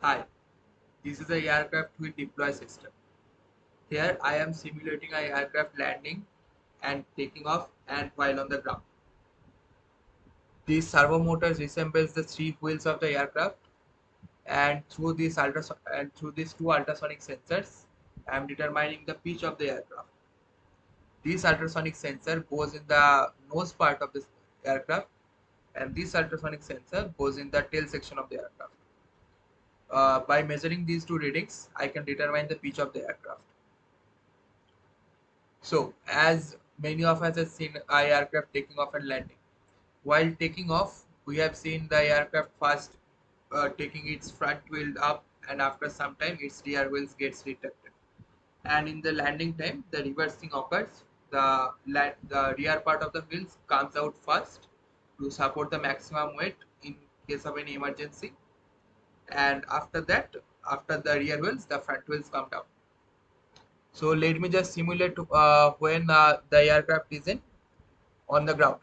Hi, this is a aircraft wheel deploy system. Here I am simulating a aircraft landing and taking off and while on the ground. These servo motors resembles the three wheels of the aircraft, and through these two ultrasonic sensors I am determining the pitch of the aircraft. This ultrasonic sensor goes in the nose part of the aircraft, and this ultrasonic sensor goes in the tail section of the aircraft. By measuring these two readings, I can determine the pitch of the aircraft. So, as many of us have seen a aircraft taking off and landing. While taking off, we have seen the aircraft first taking its front wheel up, and after some time, its rear wheels gets retracted. And in the landing time, the reversing occurs. The rear part of the wheels comes out first to support the maximum weight in case of any emergency. And after that, after the rear wheels, the front wheels come down. So let me just simulate when the aircraft is in on the ground.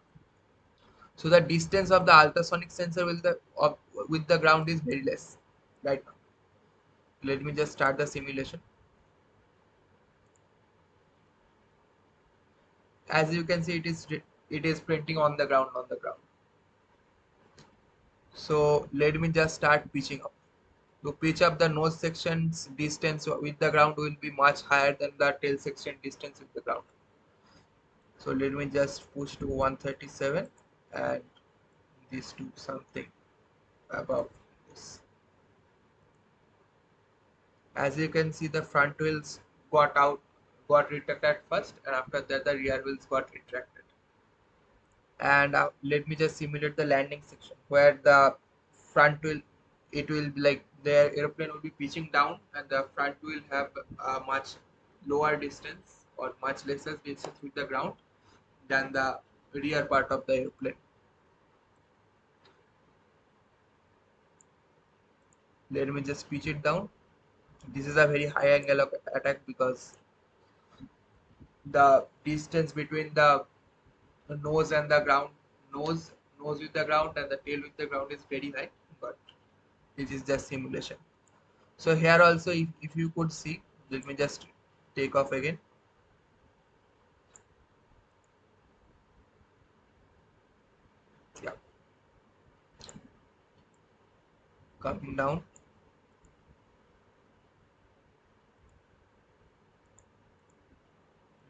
So the distance of the ultrasonic sensor with the ground is very less right now. Let me just start the simulation. As you can see, it is printing on the ground. So let me just start pitching up. To pitch up, the nose section's distance with the ground will be much higher than the tail section distance with the ground. So let me just push to 137 and this to something above this. As you can see, the front wheels got retracted first, and after that the rear wheels got retracted. And let me just simulate the landing section where the front wheel, it will be like the airplane will be pitching down, and the front will have a much lower distance or much lesser distance with the ground than the rear part of the airplane. Let me just pitch it down. This is a very high angle of attack because the distance between the nose and the ground, nose nose with the ground and the tail with the ground is very high, but this is just simulation. So here also, if you could see, let me just take off again. Yeah, coming down.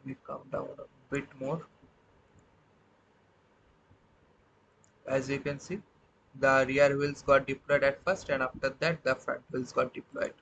We come down a bit more. As you can see, the rear wheels got deployed at first, and after that the front wheels got deployed.